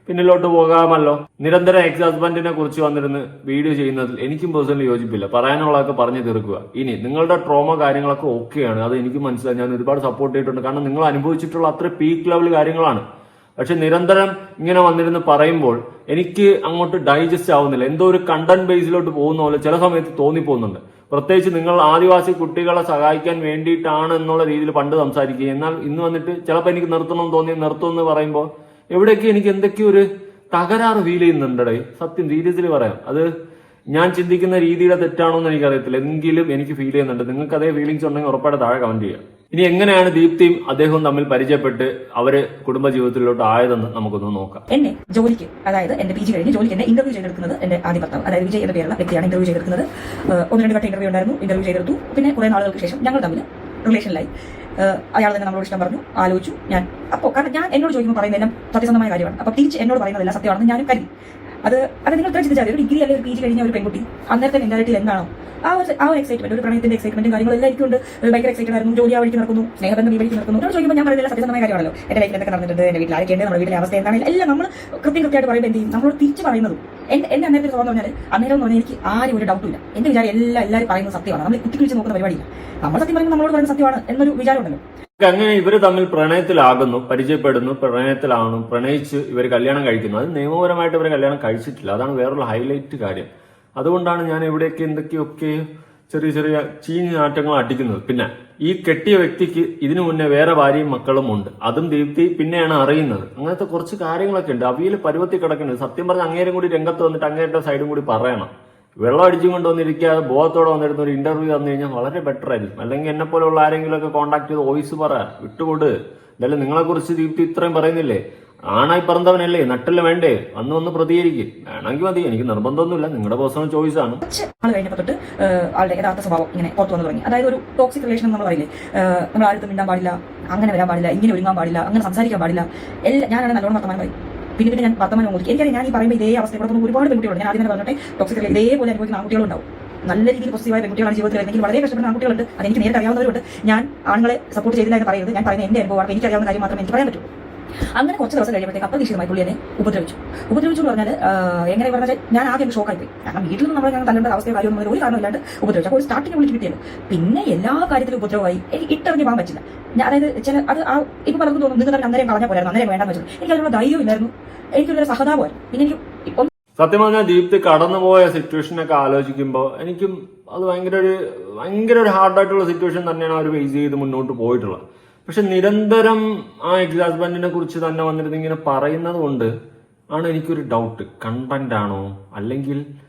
പിന്നിലോട്ട് പോകാമല്ലോ. നിരന്തരം എക്സ് ഹസ്ബൻഡിനെ കുറിച്ച് വന്നിരുന്ന് വീഡിയോ ചെയ്യുന്നതിൽ എനിക്കും പേഴ്സണലി യോജിപ്പില്ല. പറയാനുള്ളതൊക്കെ പറഞ്ഞു തീർക്കുക. ഇനി നിങ്ങളുടെ ട്രോമ കാര്യങ്ങളൊക്കെ ഓക്കെയാണ്, അത് എനിക്ക് മനസ്സിലായി. ഞാൻ ഒരുപാട് സപ്പോർട്ട് ചെയ്തിട്ടുണ്ട്. കാരണം നിങ്ങൾ അനുഭവിച്ചിട്ടുള്ള അത്ര പീക്ക് ലെവൽ കാര്യങ്ങളാണ്. പക്ഷെ നിരന്തരം ഇങ്ങനെ വന്നിരുന്ന് പറയുമ്പോൾ എനിക്ക് അങ്ങോട്ട് ഡൈജസ്റ്റ് ആവുന്നില്ല. എന്തോ ഒരു കണ്ടന്റ് ബേസിലോട്ട് പോകുന്ന പോലെ ചില സമയത്ത് തോന്നിപ്പോകുന്നുണ്ട്. പ്രത്യേകിച്ച് നിങ്ങൾ ആദിവാസി കുട്ടികളെ സഹായിക്കാൻ വേണ്ടിയിട്ടാണ് എന്നുള്ള രീതിയിൽ പണ്ട് സംസാരിക്കുക. എന്നാൽ ഇന്ന് വന്നിട്ട് ചിലപ്പോൾ എനിക്ക് നിർത്തണമെന്ന് തോന്നി നിർത്തുമെന്ന് പറയുമ്പോൾ എവിടെയൊക്കെ എനിക്ക് എന്തൊക്കെയോ ഒരു തകരാറ് ഫീൽ ചെയ്യുന്നുണ്ടേ. സത്യം സീരിയസ്ലി പറയാം. അത് ഞാൻ ചിന്തിക്കുന്ന രീതിയുടെ തെറ്റാണോ എന്ന് എനിക്കറിയത്തില്ല, എങ്കിലും എനിക്ക് ഫീൽ ചെയ്യുന്നുണ്ട്. നിങ്ങൾക്ക് അതേ ഫീലിങ്സ് ഉണ്ടെങ്കിൽ ഉറപ്പായിട്ട് താഴെ കമന്റ് ചെയ്യാം. ഇനി എങ്ങനെയാണ് ദീപ്തിയും അദ്ദേഹവും തമ്മിൽ പരിചയപ്പെട്ട് അവര് കുടുംബജീവിതത്തിലോട്ട് ആയതെന്ന് നമുക്കൊന്ന് നോക്കാം. എന്നെ ജോലിക്ക്, അതായത് എന്റെ PG കഴിഞ്ഞ് ജോലിക്ക് എന്നെ ഇന്റർവ്യൂ ചെയ്തെടുക്കുന്നത് എന്റെ ആദ്യ ഭർത്താവ്, അതായത് വിജയ് എന്ന പേരുള്ള വ്യക്തിയാണ് ഇന്റർവ്യൂ ചെയ്തെടുക്കുന്നത്. 1-2 വട്ടം ഇന്റർവ്യൂ ഉണ്ടായിരുന്നു. ഇന്റർവ്യൂ ചെയ്തെടുത്തു. പിന്നെ കുറെ നാളുകൾക്ക് ശേഷം ഞങ്ങൾ തമ്മിൽ റിലേഷനിലായി. അയാൾ തന്നെ നമ്മളോട് ഇഷ്ടം പറഞ്ഞു. ആലോചിച്ചു ഞാൻ. അപ്പോൾ കാരണം ഞാൻ എന്നോട് ചോദിക്കുമ്പോൾ പറയുന്നതെല്ലാം സത്യസന്ധമായ കാര്യമാണ്. അപ്പോൾ തിരിച്ച് എന്നോട് പറയുന്നതെല്ലാം സത്യമാണെന്ന് ഞാനും കരുതി. അത് നിങ്ങൾ ഇത്ര ചിന്തിച്ചാൽ ഒരു ഡിഗ്രി അല്ലെങ്കിൽ ഒരു PG കഴിഞ്ഞ ഒരു പെൺകുട്ടി അന്നേരത്തെ മെന്റാലിറ്റിയിൽ എന്താണോ ആ ഒരു എക്സൈറ്റ്മെന്റ്, ഒരു പ്രണയത്തിന്റെ എക്സൈറ്റ്മെന്റും കാര്യങ്ങളും എനിക്ക് ഉണ്ട്. ഭയങ്കര എക്സൈറ്റഡ് ആയിരുന്നു. ജോലി ആ വഴിക്ക് നടക്കുന്നു, സ്നേഹബന്ധം ഈ വഴിക്ക് നടക്കുന്നു. എന്നോട് ചോദിക്കുമ്പോൾ ഞാൻ പറയുന്നത് സത്യസന്ധമായ കാര്യമാണല്ലോ. എന്റെ ലൈഫിൽ എന്തൊക്കെ നടന്നിട്ടുണ്ട്, എന്റെ വീട്ടിൽ ആരൊക്കെയുണ്ട്, നമ്മുടെ വീട്ടിലെ അവസ്ഥ എന്താണെങ്കിലും എല്ലാം നമ്മൾ കൃത്യമായിട്ട് പറയുമ്പോൾ എന്ത് ചെയ്യും, നമ്മളോട് തിരിച്ച് പറയുന്നതും എന്റെ അന്നേരത്തെ തോന്നുന്നു പറഞ്ഞാൽ അന്നേരം എന്ന് പറഞ്ഞാൽ എനിക്ക് ആരും ഒരു ഡൗട്ടും ഇല്ല. എന്റെ വിചാരം എല്ലാവരും പറയുന്നത് സത്യമാണ്. നമ്മൾ കുത്തിക്കുഴിച്ച് നോക്കുന്ന പരിപാടിയില്ല. നമ്മൾ സത്യം പറയുമ്പോൾ നമ്മളോട് പറയുന്നത് സത്യമാണ് എന്നൊരു വിചാരം ഉണ്ടല്ലോ. അങ്ങനെ ഇവര് തമ്മിൽ പ്രണയത്തിലാകുന്നു, പരിചയപ്പെടുന്നു, പ്രണയത്തിലാകുന്നു, പ്രണയിച്ച് ഇവർ കല്യാണം കഴിക്കുന്നു. അത് നിയമപരമായിട്ട് ഇവർ കല്യാണം കഴിച്ചിട്ടില്ല. അതാണ് വേറൊരു ഹൈലൈറ്റ് കാര്യം. അതുകൊണ്ടാണ് ഞാൻ എവിടെയൊക്കെ എന്തൊക്കെയൊക്കെ ചെറിയ ചെറിയ ചീഞ്ഞ നാട്ടങ്ങൾ അടിക്കുന്നത്. പിന്നെ ഈ കെട്ടിയ വ്യക്തിക്ക് ഇതിനു മുന്നേ വേറെ ഭാര്യയും മക്കളും ഉണ്ട്. അതും ദീപ്തി പിന്നെയാണ് അറിയുന്നത്. അങ്ങനത്തെ കുറച്ച് കാര്യങ്ങളൊക്കെ ഉണ്ട്. അവിയിൽ പരുവത്തി കിടക്കുന്നുണ്ട്. സത്യം പറഞ്ഞ അങ്ങേരും കൂടി രംഗത്ത് വന്നിട്ട് അങ്ങേരുടെ സൈഡും കൂടി പറയണം. വെള്ളം അടിച്ചും കൊണ്ട് വന്നിരിക്കാതെ ബോധത്തോടെ വന്നിരുന്ന ഒരു ഇന്റർവ്യൂ തന്നു കഴിഞ്ഞാൽ വളരെ ബെറ്റർ ആയിരിക്കും. അല്ലെങ്കിൽ എന്നെ പോലെയുള്ള ആരെങ്കിലും ഒക്കെ കോൺടാക്ട് ചെയ്ത് വോയിസ് പറ, വിട്ടുകൊട്. എന്തായാലും നിങ്ങളെ കുറിച്ച് ദീപ്തി ഇത്രയും പറയുന്നില്ലേ, ആണായി പറഞ്ഞവനല്ലേ, നട്ടല് വേണ്ടേ, വന്ന് പ്രതികരിക്കും. വേണമെങ്കിൽ മതി, എനിക്ക് നിർബന്ധമൊന്നുമില്ല, നിങ്ങളുടെ പേഴ്സണൽ ചോയ്സ് ആണ്. ആൾ കഴിഞ്ഞപ്പോൾ തൊട്ട് ആളുടെ യഥാർത്ഥ സ്വഭാവം ഇങ്ങനെ പുറത്തു വന്നു തുടങ്ങി. അതായത് ഒരു ടോക്സിക് റിലേഷൻ നമ്മൾ പറയില്ലേ, നമ്മൾ ആരും മിണ്ടാൻ പാടില്ല, അങ്ങനെ വരാൻ പാടില്ല, ഇങ്ങനെ ഒരുങ്ങാൻ പാടില്ല, അങ്ങനെ സംസാരിക്കാൻ പാടില്ല. ഞാനാണ് നല്ലോണം വർത്തമാനം പറയും. പിന്നെ ഞാൻ വർത്തമാനം നോക്കി എനിക്കറിയാം. ഞാൻ ഈ പറയുമ്പോൾ ഇതേ അവസ്ഥയിൽ കൂടെ ഒരുപാട് പെൺകുട്ടികളുണ്ട്. ഞാൻ ആദ്യം തന്നെ പറഞ്ഞിട്ട് ടോക്സിക് ഇതേപോലെ അനുഭവിക്കുന്ന ആൺകുട്ടികളുണ്ടാവും. നല്ല രീതിയിൽ പോസിറ്റീവായ പെൺകുട്ടികളാണ് ജീവിതത്തിൽ വരുന്നെങ്കിൽ വളരെ കഷ്ടപ്പെടുന്ന ആൺകുട്ടികളുണ്ട്. അതെനിക്ക് നേരിട്ട് അറിയാവുന്നവരുണ്ട്. ഞാൻ ആണുങ്ങളെ സപ്പോർട്ട് ചെയ്തില്ല എന്ന് പറയുന്നത് ഞാൻ പറയുന്ന എന്റെ അനുഭവമാണ്. എനിക്ക് അറിയാവുന്ന കാര്യം മാത്രമേ എനിക്ക് പറയാൻ പറ്റൂ. അങ്ങനെ കുറച്ച് ദിവസം കഴിയുമ്പോഴത്തേക്ക് അപ്രതീക്ഷിതമായി പുള്ളി എന്നെ ഉപദ്രവിച്ചു എന്ന് പറഞ്ഞാൽ എങ്ങനെ പറഞ്ഞാൽ ഞാൻ ആദ്യം ഷോക്കായി പോയി. കാരണം വീട്ടിൽ നിന്ന് നമ്മൾ തല്ലേണ്ട അവസ്ഥയോ കാര്യമൊന്നും ഒരു കാരണമില്ലാണ്ട് ഉപദ്രവിച്ചു. അപ്പോൾ ഒരു സ്റ്റാർട്ടിങ് വിളിച്ച് കിട്ടിയല്ലോ. പിന്നെ എല്ലാ കാര്യത്തിലും ഉപദ്രവമായി. എനിക്ക് ഇട്ടെറിഞ്ഞ് പോകാൻ പറ്റില്ല. അതായത് അത് ഇപ്പൊ പലർക്കും തോന്നും നിങ്ങൾ തന്നെ അന്നേരം കളഞ്ഞാൽ പോരായിരുന്നു, അന്നേരം വേണ്ടെന്ന് വെച്ചു. എനിക്ക് അതിനുള്ള ധൈര്യം ഇല്ലായിരുന്നു. എനിക്കൊരു സഹതാപമായിരുന്നു. പിന്നെ എനിക്ക് സത്യം പറഞ്ഞാൽ ദീപ്തി കടന്നുപോയ സിറ്റുവേഷനൊക്കെ ആലോചിക്കുമ്പോൾ എനിക്കും അത് ഭയങ്കര ഒരു ഹാർഡായിട്ടുള്ള സിറ്റുവേഷൻ തന്നെയാണ് അവർ ഫേസ് ചെയ്ത് മുന്നോട്ട് പോയിട്ടുള്ളത്. പക്ഷെ നിരന്തരം ആ എക്സ് ഹസ്ബൻഡിനെ കുറിച്ച് തന്നെ വന്നിരുന്ന് ഇങ്ങനെ പറയുന്നത് കൊണ്ട് ആണ് എനിക്കൊരു ഡൗട്ട്. കണ്ടന്റ് ആണോ, അല്ലെങ്കിൽ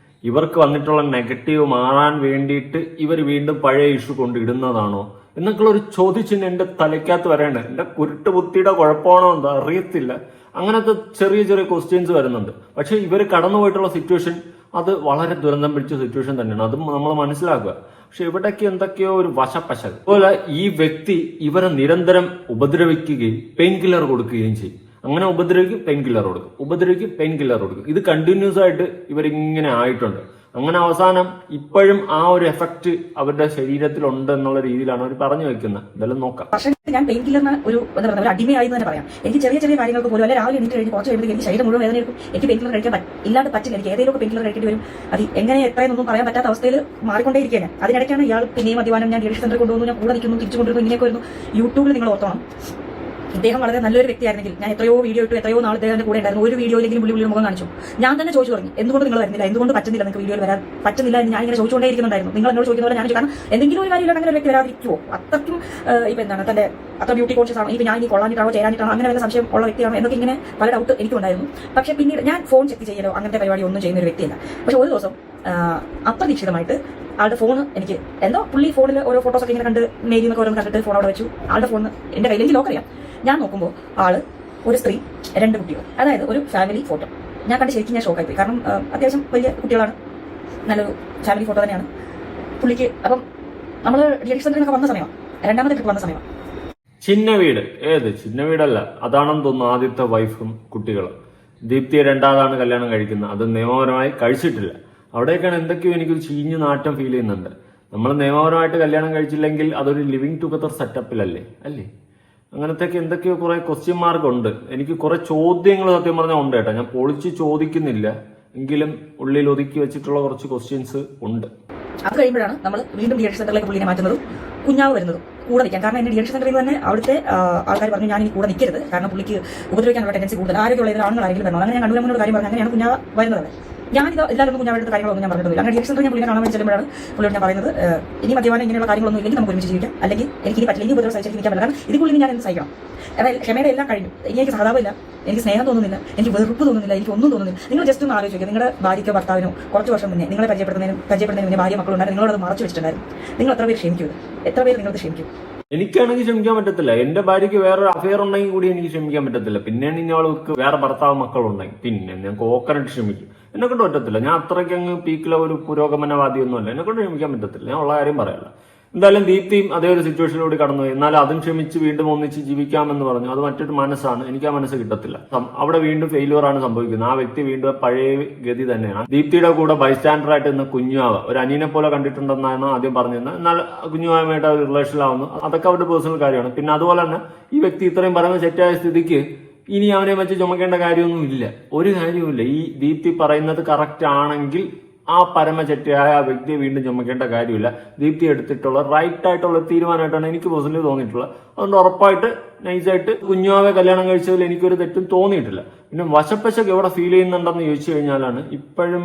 ഇവർക്ക് വന്നിട്ടുള്ള നെഗറ്റീവ് മാറാൻ വേണ്ടിയിട്ട് ഇവർ വീണ്ടും പഴയ ഇഷ്യൂ കൊണ്ടിടുന്നതാണോ എന്നൊക്കെയുള്ള ഒരു ചോദ്യചിഹ്നം എന്റെ തലയ്ക്കകത്ത് വരേണ്ട. എന്റെ കുരുട്ട് ബുദ്ധിയുടെ കുഴപ്പമാണോ എന്താ അറിയത്തില്ല. അങ്ങനത്തെ ചെറിയ ചെറിയ ക്വസ്റ്റ്യൻസ് വരുന്നുണ്ട്. പക്ഷെ ഇവർ കടന്നുപോയിട്ടുള്ള സിറ്റുവേഷൻ അത് വളരെ ദുരന്തം പിടിച്ച സിറ്റുവേഷൻ തന്നെയാണ്. അതും നമ്മൾ മനസ്സിലാക്കുക. പക്ഷെ ഇവിടേക്ക് എന്തൊക്കെയോ ഒരു വശപ്പശ. അതുപോലെ ഈ വ്യക്തി ഇവരെ നിരന്തരം ഉപദ്രവിക്കുകയും പെയിൻ കില്ലർ കൊടുക്കുകയും ചെയ്യും. അങ്ങനെ ഉപദ്രവിക്കും, പെയിൻ കില്ലർ കൊടുക്കും, ഉപദ്രവിക്കും, പെയിൻ കില്ലർ കൊടുക്കും. ഇത് കണ്ടിന്യൂസ് ആയിട്ട് ഇവരിങ്ങനെ ആയിട്ടുണ്ട്. അങ്ങനെ അവസാനം ഇപ്പോഴും ആ ഒരു എഫക്ട് അവരുടെ ശരീരത്തിലുണ്ട് എന്നുള്ള രീതിയിലാണ് അവർ പറഞ്ഞു വെക്കുന്നത്. ഇതെല്ലാം നോക്കാം. പക്ഷേ ഞാൻ പെയിൻ കില്ലറിന് ഒരു അടിമയായി എന്ന് തന്നെ പറയാം. എനിക്ക് ചെറിയ ചെറിയ കാര്യങ്ങൾക്ക് പോലും അല്ലെ രാവിലെ എണീറ്റ് കഴിഞ്ഞ് കുറച്ച് കഴിയുമ്പോൾ എനിക്ക് ശരീരം മുഴുവൻ വേദന എടുക്കും. എനിക്ക് പെയിൻ കില്ലർ കഴിക്കാൻ ഇല്ലാണ്ട് പറ്റില്ല. എനിക്ക് ഏതെങ്കിലും പെയിൻ കില്ലർ കഴിക്കേണ്ടി വരും. അത് എങ്ങനെ എത്രയെന്നൊന്നും പറയാൻ പറ്റാത്ത അവസ്ഥയിൽ മാറിക്കൊണ്ടേയിരിക്കുകയാണ്. അതിനിടയ്ക്കാണ് ഇയാൾ പിന്നെയും മദ്യപാനം, ഞാൻ ഡീലക്ഷൻ സെന്ററിൽ കൊണ്ടുവന്നു, ഞാൻ കൂടെ നിൽക്കുന്നു, തിരിച്ചു കൊണ്ടുവരുന്നു, ഇങ്ങനെയൊക്കെ വരുന്നു. യൂട്യൂബിൽ നിങ്ങൾ ഓർത്തോണം, ഇദ്ദേഹം വളരെ നല്ലൊരു വ്യക്തിയായിരുന്നെങ്കിൽ ഞാൻ എത്രയോ വീഡിയോ ഇട്ടു, എത്രയോ നാൾ ഇദ്ദേഹത്തിന്റെ കൂടെ ഉണ്ടായിരുന്നു. ഒരു വീഡിയോയിലെങ്കിലും പുള്ളി മുഖം കാണിച്ചു. ഞാൻ തന്നെ ചോദിച്ചു തുടങ്ങി, എന്തുകൊണ്ട് നിങ്ങൾ വരുന്നില്ല, എന്തുകൊണ്ട് പറ്റുന്നില്ല, നിങ്ങൾക്ക് വീഡിയോയിൽ വരാൻ പറ്റുന്നില്ല എന്ന് ഞാൻ ഇങ്ങനെ ചോദിച്ചുകൊണ്ടേയിരിക്കുന്നുണ്ടായിരുന്നു. നിങ്ങൾ എന്നോട് ചോദിക്കുന്ന പോലെ ഞാൻ കാരണം എന്തെങ്കിലും ഒരു കാര്യമില്ല അങ്ങനെ ഒരു വ്യക്തി വരാതിരിക്കുമോ? അത്രയ്ക്കും ഇപ്പൊ എന്താണ് തന്റെ അത്ര ബ്യൂട്ടി കോൺഷ്യസ് ആണ്. ഇപ്പൊ ഞാൻ ഈ കൊള്ളാനിട്ടാണോ ചേരാനിട്ടാണോ അങ്ങനെ വല്ല സംശയം ഉള്ള വ്യക്തിയാണോ എന്നൊക്കെ ഇങ്ങനെ പല ഡൗട്ട് എനിക്കുണ്ടായിരുന്നു. പക്ഷെ പിന്നീട് ഞാൻ ഫോൺ ചെക്ക് ചെയ്യലോ അങ്ങനത്തെ പരിപാടി ഒന്നും ചെയ്യുന്ന ഒരു വ്യക്തിയല്ല. പക്ഷെ ഒരു ദിവസം അപ്രതീക്ഷിതമായിട്ട് ആളുടെ ഫോണ് എനിക്ക് എന്തോ പുള്ളി ഫോണിൽ ഓരോ ഫോട്ടോസൊക്കെ ഇങ്ങനെ കണ്ട് മെയിൽ എന്നൊക്കെ ഓരോന്ന് കണ്ടിട്ട് ഫോൺ അവിടെ വെച്ചു. ആളുടെ ഫോൺ എന്റെ കയ്യിൽ എനിക്ക് ലോക്കറിയാം. ഞാൻ നോക്കുമ്പോൾ ആള് ഒരു സ്ത്രീ, 2 കുട്ടികൾ, അതായത് ഒരു ഫാമിലി ഫോട്ടോ. ഞാൻ കണ്ട് ശരിക്കും ഞാൻ ഷോക്കായി പോയി. കാരണം അത്യാവശ്യം വലിയ കുട്ടികളാണ്, നല്ലൊരു ഫാമിലി ഫോട്ടോ തന്നെയാണ് പുള്ളിക്ക്. അപ്പം നമ്മൾ ഡീലക്ഷൻ സെന്ററിനൊക്കെ വന്ന സമയമാണ്, 2ാമത്തെ ട്രിപ്പ് വന്ന സമയമാണ്. ചിന്ന വീട് ചിന്ന വീടല്ല, അതാണെന്ന് തോന്നുന്നു ആദ്യത്തെ വൈഫും കുട്ടികളും. ദീപ്തിയെ 2ാമതാണ് കല്യാണം കഴിക്കുന്നത്. അത് നിയമപരമായി കഴിച്ചിട്ടില്ല. അവിടേക്കാണ് എന്തൊക്കെയോ എനിക്കൊരു ചീഞ്ഞു നാറ്റം ഫീൽ ചെയ്യുന്നുണ്ട്. നമ്മൾ നിയമപരമായിട്ട് കല്യാണം കഴിച്ചില്ലെങ്കിൽ അതൊരു ലിവിങ് ടുഗദർ സെറ്റപ്പിലല്ലേ അല്ലേ? അങ്ങനത്തെയൊക്കെ എന്തൊക്കെയോ കുറെ ക്വസ്റ്റ്യൻ മാർക്ക് ഉണ്ട്. എനിക്ക് കുറെ ചോദ്യങ്ങൾ സത്യം പറഞ്ഞാൽ ഉണ്ട് കേട്ടോ. ഞാൻ പൊളിച്ച് ചോദിക്കുന്നില്ല, എങ്കിലും ഉള്ളിൽ ഒതുക്കി വെച്ചിട്ടുള്ള കുറച്ച് ക്വസ്റ്റ്യൻസ് ഉണ്ട്. അത് കഴിയുമ്പോഴാണ് നമ്മൾ വീണ്ടും ഡീലക്ഷൻ സെന്ററിലേക്ക് പുള്ളിനെ മാറ്റുന്നതും കുഞ്ഞാവ് വരുന്നതും. കൂടെ നിൽക്കാൻ. കാരണം എന്റെ ഡിയക്ഷൻ സെന്ററിൽ തന്നെ അവിടുത്തെ ആൾക്കാർ പറഞ്ഞു ഞാൻ ഇനി കൂടെ നിൽക്കരുത്, കാരണം പുള്ളിക്ക് ഉപദ്രവിക്കാനുള്ള ടെൻഡൻസി കൂടുതൽ, ആരോഗ്യമുള്ള ഇതിൽ ആളുകളാരെങ്കിലും വരണം. അങ്ങനെ ഞാൻ കണ്ണൂരമ്മനോട് കാര്യം പറഞ്ഞു. അങ്ങനെയാണ് കുഞ്ഞാ വരുന്നത്. ഞാനിത് എല്ലാവരും കുഞ്ഞാവരുടെ കാര്യങ്ങളൊന്നും ഞാൻ പറഞ്ഞിട്ടില്ല. അങ്ങനെ ഡിയക്ഷൻ സെന്ററിൽ ഞാൻ പുള്ളിനെ കാണാൻ വേണ്ടി ചെല്ലുമ്പോഴാണ് പുള്ളിയോട് ഞാൻ പറയുന്നത്, ഇനി മദ്യപാനം ഇങ്ങനെയുള്ള കാര്യങ്ങളൊന്നും ഇല്ലെങ്കിൽ നമുക്ക് ഒരുമിച്ച് ജീവിക്കാം, അല്ലെങ്കിൽ എനിക്ക് ഇനി പറ്റില്ല, ഇനി ഉപദ്രവം സഹിച്ചിട്ട് നിൽക്കാൻ പറ്റില്ല. കാരണം ഇതിനുള്ളിൽ ഞാൻ എന്ത് സഹിക്കണം? എന്നാൽ ക്ഷമയുടെ എല്ലാം കഴിഞ്ഞു. ഇനി എനിക്ക് സഹതാപമില്ല, എനിക്ക് സ്നേഹം തോന്നുന്നില്ല, എനിക്ക് വെറുപ്പ് തോന്നുന്നില്ല, എനിക്ക് ഒന്നും തോന്നുന്നില്ല. നിങ്ങൾ ജസ്റ്റ് ഒന്ന് ആലോചിക്കുക, നിങ്ങളുടെ ഭാര്യയ്ക്കോ ഭർത്താവിനോ കുറച്ച് വർഷം മുന്നേ നിങ്ങളെ പരിചയപ്പെടുന്നതിന് മുന്നേ ഭാര്യ മക്കളുണ്ടായിരുന്നു, നിങ്ങളത് മറച്ചു വെച്ചിട്ടുണ്ടായിരുന്നു. നിങ്ങൾ എത്ര പേര് ക്ഷമിക്കൂ? എത്ര പേര് നിങ്ങൾക്ക് ക്ഷമിക്കും? എനിക്കാണെങ്കിൽ ക്ഷമിക്കാൻ പറ്റത്തില്ല. എന്റെ ഭാര്യയ്ക്ക് വേറൊരു അഫെയർ ഉണ്ടെങ്കിൽ കൂടി എനിക്ക് ക്ഷമിക്കാൻ പറ്റത്തില്ല. പിന്നെ ഇനി അവൾക്ക് വേറെ ഭർത്താവ് മക്കളുണ്ടെങ്കിൽ പിന്നെ ഞാൻ കോക്കനട്ട് ക്ഷമിക്കും. എന്നെ കൊണ്ട് പറ്റത്തില്ല. ഞാൻ അത്രയ്ക്ക് അങ്ങ് പീക്കിലെ ഒരു പുരോഗമനവാദിയൊന്നുമല്ല. എന്നെ കൊണ്ട് ക്ഷമിക്കാൻ പറ്റത്തില്ല. ഞാൻ ഉള്ള കാര്യം പറയല്ല. എന്തായാലും ദീപ്തിയും അതേ ഒരു സിറ്റുവേഷനിലൂടെ കടന്നുപോയി. എന്നാലും അതും ക്ഷമിച്ച് വീണ്ടും ഒന്നിച്ച് ജീവിക്കാമെന്ന് പറഞ്ഞു. അത് മറ്റൊരു മനസ്സാണ്. എനിക്ക് ആ മനസ്സ് കിട്ടത്തില്ല. അവിടെ വീണ്ടും ഫെയിലുവർ ആണ് സംഭവിക്കുന്നത്. ആ വ്യക്തി വീണ്ടും പഴയ ഗതി തന്നെയാണ്. ദീപ്തിയുടെ കൂടെ ബൈസ്റ്റാൻഡറായിട്ട് ഇന്ന് കുഞ്ഞാവ ഒരു അനിയനെ പോലെ കണ്ടിട്ടുണ്ടെന്നാണ് ആദ്യം പറഞ്ഞിരുന്നത്. എന്നാൽ കുഞ്ഞുമായിട്ട് അവർ റിലേഷനിലാവുന്നു. അതൊക്കെ അവരുടെ പേഴ്സണൽ കാര്യമാണ്. പിന്നെ അതുപോലെ തന്നെ ഈ വ്യക്തി ഇത്രയും പറയുന്നത് തെറ്റായ സ്ഥിതിക്ക് ഇനി അവനെ വെച്ച് ചുമക്കേണ്ട കാര്യമൊന്നും ഇല്ല. ഒരു കാര്യവുമില്ല. ഈ ദീപ്തി പറയുന്നത് കറക്റ്റ് ആണെങ്കിൽ ആ പരമചെറ്റയായ ആ വ്യക്തിയെ വീണ്ടും ചുമക്കേണ്ട കാര്യമില്ല. ദീപ്തി എടുത്തിട്ടുള്ള റൈറ്റ് ആയിട്ടുള്ള തീരുമാനമായിട്ടാണ് എനിക്ക് പേഴ്സണലി തോന്നിയിട്ടുള്ളത്. അതുകൊണ്ട് ഉറപ്പായിട്ട് നൈസായിട്ട് കുഞ്ഞാവെ കല്യാണം കഴിച്ചതിൽ എനിക്കൊരു തെറ്റും തോന്നിയിട്ടില്ല. പിന്നെ വശപ്പശക്ക് എവിടെ ഫീൽ ചെയ്യുന്നുണ്ടെന്ന് ചോദിച്ചു കഴിഞ്ഞാലാണ് ഇപ്പോഴും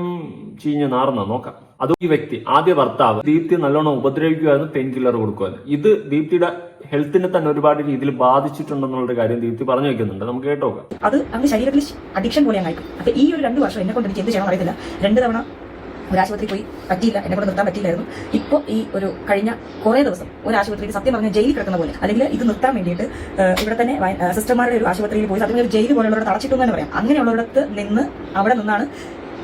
ചീഞ്ഞ് നാറുന്ന നോക്കാം. അത് ഈ വ്യക്തി ആദ്യ ഭർത്താവ് ദീപ്തി നല്ലോണം ഉപദ്രവിക്കുമായിരുന്നു, പെയിൻ കില്ലർ കൊടുക്കുമായിരുന്നു. ഇത് ദീപ്തിയുടെ ഹെൽത്തിനെ തന്നെ ഒരുപാട് രീതിയിൽ ബാധിച്ചിട്ടുണ്ടെന്നുള്ള കാര്യം ദീപ്തി പറഞ്ഞു വെക്കുന്നുണ്ട്. നമുക്ക് കേട്ടോക്കാം. അത് അങ്ങ് ശരീരത്തിൽ അഡിക്ഷൻ പോലെ ആയിരിക്കും. അപ്പൊ ഈ ഒരു 2 വർഷം എന്നെ കൊണ്ട് എനിക്ക് എന്ത് ചെയ്യണം അറിയത്തില്ല. 2 തവണ ഒരു ആശുപത്രി പോയി, പറ്റിയില്ല, എന്നെ കൊണ്ട് നിർത്താൻ പറ്റിയില്ലായിരുന്നു. ഇപ്പോൾ ഈ ഒരു കഴിഞ്ഞ കുറേ ദിവസം ഒരു ആശുപത്രിയിൽ സത്യം പറഞ്ഞാൽ ജയിലിൽ കിടക്കുന്ന പോലെ, അല്ലെങ്കിൽ ഇത് നിർത്താൻ വേണ്ടിയിട്ട് ഇവിടെ തന്നെ സിസ്റ്റർമാരുടെ ഒരു ആശുപത്രിയിൽ പോയി സത്യം ഒരു ജയിൽ പോലുള്ളവരുടെ തടച്ചിട്ടു എന്ന് പറയാം. അങ്ങനെയുള്ളവർക്ക് നിന്ന് അവിടെ നിന്നാണ്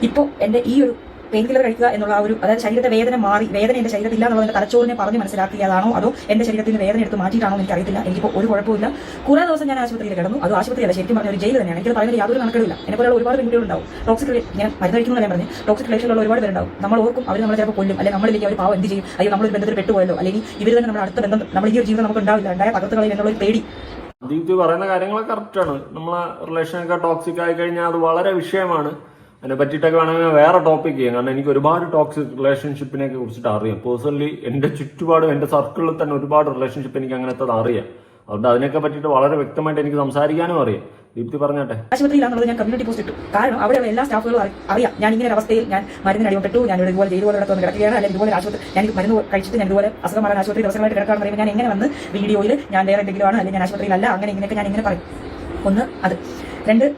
ഇപ്പോൾ എന്റെ ഈ ഒരു പെയിൻ കില്ലർ കഴിക്കുക എന്നുള്ള ഒരു, അതായത് ശരീരത്തെ വേദന മാറി, വേദന എന്റെ ശരീരത്തിൽ ഇല്ല എന്നുള്ളത് തലച്ചോറിനെ പറഞ്ഞ് മനസ്സിലാക്കിയതാണോ അതോ എന്റെ ശരീരത്തിൽ നിന്ന് വേദന എടുത്ത് മാറ്റിയിട്ടാണോ എനിക്ക് അറിയത്തില്ല. എനിക്കിപ്പോൾ ഒരു കുഴപ്പമില്ല. കുറേ ദിവസം ഞാൻ ആശുപത്രിയിൽ കിടന്നു. അത് ആശുപത്രിയല്ല, ശരിക്കും പറഞ്ഞ ഒരു ജയിൽ തന്നെയാണ്. എനിക്ക് പറയുന്നത് യാതൊരു കണക്കില്ല. എന്നെ പോലുള്ള ഒരുപാട് പെൺകുട്ടികളുണ്ടാവും. ടോക്സിക് ഞാൻ മരുന്ന് കഴിക്കുന്നതല്ലേ പറഞ്ഞു, ടോക്സിക് റിലേഷനിലുള്ള ഒരുപാട് പേരുണ്ടാവും. നമ്മൾ ഓർക്കും അവർ നമ്മളെ ചിലപ്പോൾ കൊല്ലും, അല്ലെങ്കിൽ നമ്മളിലേക്ക് അവർ പാവം എന്ത് ചെയ്യും, അയ്യോ നമ്മളൊരു ബന്ധത്തിൽ പെട്ടുപോയല്ലോ, അല്ലെങ്കിൽ ഇവർ തന്നെ നമ്മുടെ അടുത്ത ബന്ധം, നമ്മൾ ഈ ഒരു ജീവിതം നമുക്ക് ഉണ്ടാവില്ല, ഉണ്ടായ പകർത്തുകളിൽ എന്നുള്ള ഒരു പേടി. ദീപ്തി പറയുന്ന കാര്യങ്ങൾ കറക്റ്റാണ്. നമ്മളെ റിലേഷനൊക്കെ ടോക്സിക് ആയി കഴിഞ്ഞാൽ അത് വളരെ വിഷയമാണ്. അതിനെ പറ്റിയിട്ടൊക്കെ വേണമെങ്കിൽ വേറെ ടോപ്പിക് ചെയ്യാം. കാരണം എനിക്ക് ഒരുപാട് ടോക്സിക് റിലേഷൻഷിപ്പിനെ കുറിച്ചിട്ട് അറിയാം. പേഴ്സണലി എന്റെ ചുറ്റുപാടും എന്റെ സർക്കിളിൽ തന്നെ ഒരുപാട് റിലേഷൻഷിപ്പ് എനിക്ക് അങ്ങനത്തെ അറിയാം. അതുകൊണ്ട് അതിനൊക്കെ പറ്റിയിട്ട് വളരെ വ്യക്തമായിട്ട് എനിക്ക് സംസാരിക്കാനും അറിയാം. ദീപ്തി പറഞ്ഞാട്ടെ. ആശുപത്രിയിലാണെന്നുള്ളത് ഞാൻ കമ്മ്യൂണിറ്റി പോസ്റ്റ് ഇട്ടു. കാരണം അവിടെയുള്ള എല്ലാ സ്റ്റാഫുകളും അറിയാം ഞാൻ ഇങ്ങനെ ഒരു അവസ്ഥയിൽ ഞാൻ മരുന്നിന് അടിമപ്പെട്ടു, ഞാൻ ഇതുപോലെ ജയിൽ പോലെ വന്ന് കിടക്കുകയാണ്, അല്ലെങ്കിൽ ഇതുപോലെ ആശുപത്രി ഞാൻ മരുന്ന് കഴിച്ചിട്ട് ഞാൻ ഇതുപോലെ അസുഖം മാറാൻ ആശുപത്രി ദിവസങ്ങളായിട്ട് കിടക്കാണെന്ന് പറയുമ്പോൾ ഞാൻ എങ്ങനെ വന്ന് വീഡിയോയിൽ ഞാൻ വേറെ എന്തെങ്കിലും ആണ്, അല്ലെങ്കിൽ ഞാൻ ആശുപത്രിയിലല്ല, അങ്ങനെ ഇങ്ങനെയൊക്കെ ഞാൻ ഇങ്ങനെ പറയും. ഒന്ന് അത്. 2,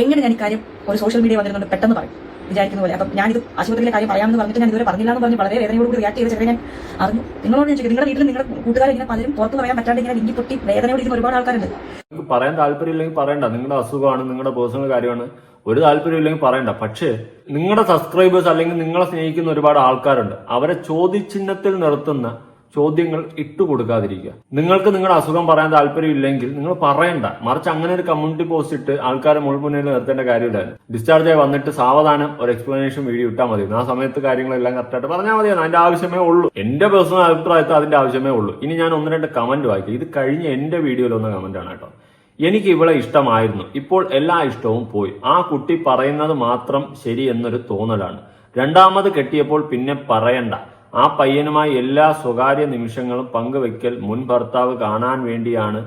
എങ്ങനെ ഞാൻ ഈ കാര്യം ഒരു സോഷ്യൽ മീഡിയ വന്നിരുന്നുണ്ട് പെട്ടെന്ന് പറയും വിചാരിക്കുന്ന പോലെ. അപ്പം ഞാനിത് ആശുപത്രിയിലെ കാര്യം പറയാമെന്ന് പറഞ്ഞിട്ട് ഞാൻ ഇതുവരെ പറഞ്ഞില്ല എന്ന് പറഞ്ഞ് വളരെ വേദനയോട് റിയാക്ട് ചെയ്ത ചെറിയ ഞാൻ അറിഞ്ഞു. നിങ്ങളോട് ഞാൻ ചോദിക്കും, നിങ്ങളുടെ വീട്ടിൽ നിങ്ങളുടെ കൂട്ടുകാരെ ഇങ്ങനെ പലരും പുറത്ത് പറയാൻ പറ്റാണ്ട് ഇങ്ങനെ വിങ്ങി പൊട്ടി വേദനയോട് ഇരിക്കുന്ന ഒരുപാട് ആൾക്കാരുണ്ട്. നിങ്ങൾക്ക് പറയാൻ താല്പര്യമില്ലെങ്കിൽ പറയണ്ട. നിങ്ങളുടെ അസുഖമാണ്, നിങ്ങളുടെ പേഴ്സണൽ കാര്യമാണ്. ഒരു താല്പര്യമില്ലെങ്കിൽ പറയണ്ട. പക്ഷേ നിങ്ങളുടെ സബ്സ്ക്രൈബേഴ്സ് അല്ലെങ്കിൽ നിങ്ങളെ സ്നേഹിക്കുന്ന ഒരുപാട് ആൾക്കാരുണ്ട്. അവരെ ചോദ്യചിഹ്നത്തിൽ നിർത്തുന്ന ചോദ്യങ്ങൾ ഇട്ടുകൊടുക്കാതിരിക്കുക. നിങ്ങൾക്ക് നിങ്ങളുടെ അസുഖം പറയാൻ താല്പര്യമില്ലെങ്കിൽ നിങ്ങൾ പറയണ്ട. മറിച്ച് അങ്ങനെ ഒരു കമ്മ്യൂണിറ്റി പോസ്റ്റ് ഇട്ട് ആൾക്കാരെ മുൾമുന്നിൽ നിർത്തേണ്ട കാര്യമില്ലായിരുന്നു. ഡിസ്ചാർജ് ആയി വന്നിട്ട് സാവധാനം ഒരു എക്സ്പ്ലനേഷൻ വീഡിയോ ഇട്ടാൽ മതി. ആ സമയത്ത് കാര്യങ്ങളെല്ലാം കറക്റ്റായിട്ട് പറഞ്ഞാൽ മതിയാണ്. അതിന്റെ ആവശ്യമേ ഉള്ളൂ. എന്റെ പേഴ്സണൽ അഭിപ്രായത്തിൽ അതിന്റെ ആവശ്യമേ ഉള്ളൂ. ഇനി ഞാൻ 1-2 കമന്റ് വായിക്കും. ഇത് കഴിഞ്ഞ എന്റെ വീഡിയോയിൽ വന്ന കമന്റ് ആണ് കേട്ടോ. എനിക്ക് ഇവളെ ഇഷ്ടമായിരുന്നു, ഇപ്പോൾ എല്ലാ ഇഷ്ടവും പോയി. ആ കുട്ടി പറയുന്നത് മാത്രം ശരി എന്നൊരു തോന്നലാണ്. രണ്ടാമത് കെട്ടിയപ്പോൾ പിന്നെ പറയണ്ട. ആ പയ്യനുമായി എല്ലാ സ്വകാര്യ നിമിഷങ്ങളും പങ്കുവെക്കൽ മുൻ ഭർത്താവ് കാണാൻ വേണ്ടിയാണ്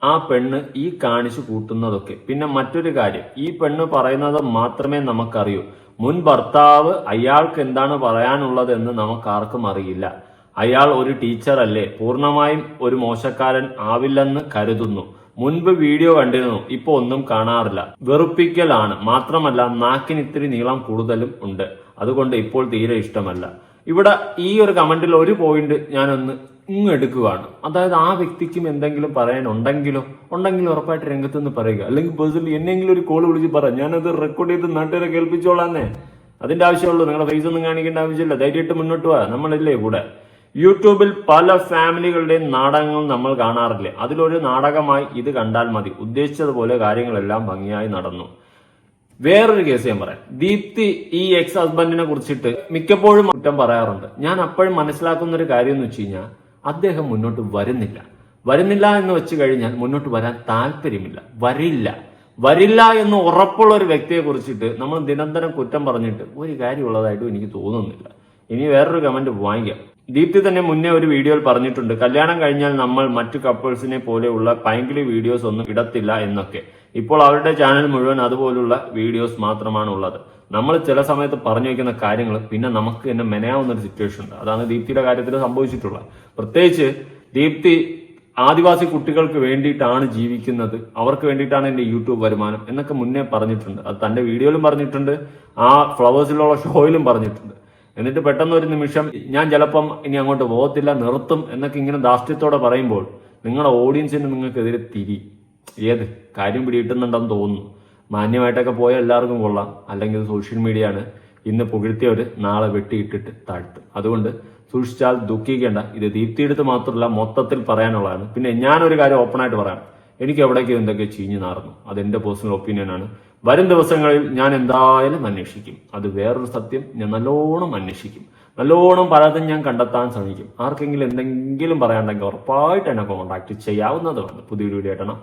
ആ പെണ്ണ് ഈ കാണിച്ചു കൂട്ടുന്നതൊക്കെ. പിന്നെ മറ്റൊരു കാര്യം, ഈ പെണ്ണ് പറയുന്നത് മാത്രമേ നമുക്കറിയൂ. മുൻ ഭർത്താവ് അയാൾക്ക് എന്താണ് പറയാനുള്ളതെന്ന് നമുക്കാർക്കും അറിയില്ല. അയാൾ ഒരു ടീച്ചർ അല്ലേ, പൂർണ്ണമായും ഒരു മോശക്കാരൻ ആവില്ലെന്ന് കരുതുന്നു. മുൻപ് വീഡിയോ കണ്ടിരുന്നു, ഇപ്പൊ ഒന്നും കാണാറില്ല. വെറുപ്പിക്കലാണ്. മാത്രമല്ല നാക്കിന് ഇത്തിരി നീളം കൂടുതലും ഉണ്ട്. അതുകൊണ്ട് ഇപ്പോൾ തീരെ ഇഷ്ടമല്ല. ഇവിടെ ഈ ഒരു കമന്റിൽ ഒരു പോയിന്റ് ഞാനൊന്ന് എടുക്കുകയാണ്. അതായത് ആ വ്യക്തിക്കും എന്തെങ്കിലും പറയാനുണ്ടെങ്കിലും ഉറപ്പായിട്ട് രംഗത്ത് നിന്ന് പറയുക. അല്ലെങ്കിൽ പേഴ്സണലി എന്നെങ്കിലും ഒരു കോൾ വിളിച്ച് പറ, ഞാനത് റെക്കോർഡ് ചെയ്ത് നാട്ടുകാരെ കേൾപ്പിച്ചോളാന്നേ. അതിന്റെ ആവശ്യമുള്ളൂ. നിങ്ങളുടെ ഫേസ് ഒന്നും കാണിക്കേണ്ട ആവശ്യമില്ല. ധൈര്യമായിട്ട് മുന്നോട്ട് പോവാ. നമ്മളില്ലേ കൂടെ. യൂട്യൂബിൽ പല ഫാമിലികളുടെയും നാടകങ്ങൾ നമ്മൾ കാണാറില്ലേ? അതിലൊരു നാടകമായി ഇത് കണ്ടാൽ മതി. ഉദ്ദേശിച്ചതുപോലെ കാര്യങ്ങളെല്ലാം ഭംഗിയായി നടന്നു. വേറൊരു കേസ് ഞാൻ പറയാം. ദീപ്തി ഈ എക്സ് ഹസ്ബൻഡിനെ കുറിച്ചിട്ട് മിക്കപ്പോഴും കുറ്റം പറയാറുണ്ട്. ഞാൻ അപ്പോഴും മനസ്സിലാക്കുന്ന ഒരു കാര്യം എന്ന് വെച്ച് കഴിഞ്ഞാൽ അദ്ദേഹം മുന്നോട്ട് വരുന്നില്ല എന്ന് വെച്ച് കഴിഞ്ഞാൽ മുന്നോട്ട് വരാൻ താല്പര്യമില്ല. വരില്ല എന്ന് ഉറപ്പുള്ള ഒരു വ്യക്തിയെ കുറിച്ചിട്ട് നമ്മൾ നിരന്തരം കുറ്റം പറഞ്ഞിട്ട് ഒരു കാര്യമുള്ളതായിട്ടും എനിക്ക് തോന്നുന്നില്ല. ഇനി വേറൊരു കമന്റ് വാങ്ങിക്കാം. ദീപ്തി തന്നെ മുന്നേ ഒരു വീഡിയോയിൽ പറഞ്ഞിട്ടുണ്ട്, കല്യാണം കഴിഞ്ഞാൽ നമ്മൾ മറ്റു കപ്പിൾസിനെ പോലെയുള്ള പൈങ്കിളി വീഡിയോസ് ഒന്നും ഇടത്തില്ല എന്നൊക്കെ. ഇപ്പോൾ അവരുടെ ചാനൽ മുഴുവൻ അതുപോലുള്ള വീഡിയോസ് മാത്രമാണ് ഉള്ളത്. നമ്മൾ ചില സമയത്ത് പറഞ്ഞു വയ്ക്കുന്ന കാര്യങ്ങൾ പിന്നെ നമുക്ക് തന്നെ മെനയാവുന്ന ഒരു സിറ്റുവേഷൻ ഉണ്ട്. അതാണ് ദീപ്തിയുടെ കാര്യത്തിൽ സംഭവിച്ചിട്ടുള്ളത്. പ്രത്യേകിച്ച് ദീപ്തി ആദിവാസി കുട്ടികൾക്ക് വേണ്ടിയിട്ടാണ് ജീവിക്കുന്നത്, അവർക്ക് വേണ്ടിയിട്ടാണ് എന്റെ യൂട്യൂബ് വരുമാനം എന്നൊക്കെ മുന്നേ പറഞ്ഞിട്ടുണ്ട്. അത് തന്റെ വീഡിയോയിലും പറഞ്ഞിട്ടുണ്ട്, ആ ഫ്ലവേഴ്സിലുള്ള ഷോയിലും പറഞ്ഞിട്ടുണ്ട്. എന്നിട്ട് പെട്ടെന്ന് ഒരു നിമിഷം ഞാൻ ചിലപ്പം ഇനി അങ്ങോട്ട് പോകത്തില്ല, നിർത്തും എന്നൊക്കെ ഇങ്ങനെ ധാർഷ്ട്യത്തോടെ പറയുമ്പോൾ നിങ്ങളുടെ ഓഡിയൻസിന് നിങ്ങൾക്കെതിരെ ഏത് കാര്യം പിടികിട്ടുന്നുണ്ടെന്ന് തോന്നുന്നു. മാന്യമായിട്ടൊക്കെ പോയ എല്ലാവർക്കും കൊള്ളാം, അല്ലെങ്കിൽ സോഷ്യൽ മീഡിയ ആണ്. ഇന്ന് പുകഴ്ത്തിയവര് നാളെ വെട്ടിയിട്ടിട്ട് താഴ്ത്തും. അതുകൊണ്ട് സൂക്ഷിച്ചാൽ ദുഃഖിക്കേണ്ട. ഇത് ദീപ്തിയെടുത്ത് മാത്രമല്ല, മൊത്തത്തിൽ പറയാനുള്ളതാണ്. പിന്നെ ഞാനൊരു കാര്യം ഓപ്പണായിട്ട് പറയാം, എനിക്ക് എവിടേക്കും എന്തൊക്കെ ചീഞ്ഞു നാറുന്നു, അതെന്റെ പേഴ്സണൽ ഒപ്പീനിയൻ ആണ്. വരും ദിവസങ്ങളിൽ ഞാൻ എന്തായാലും അന്വേഷിക്കും. അത് വേറൊരു സത്യം, ഞാൻ നല്ലോണം അന്വേഷിക്കും, നല്ലോണം പലതും ഞാൻ കണ്ടെത്താൻ ശ്രമിക്കും. ആർക്കെങ്കിലും എന്തെങ്കിലും പറയാനുണ്ടെങ്കിൽ ഉറപ്പായിട്ട് എന്നെ കോൺടാക്ട് ചെയ്യാവുന്നതാണ്. പുതിയൊരു വീഡിയോ ആയിട്ടാണ്.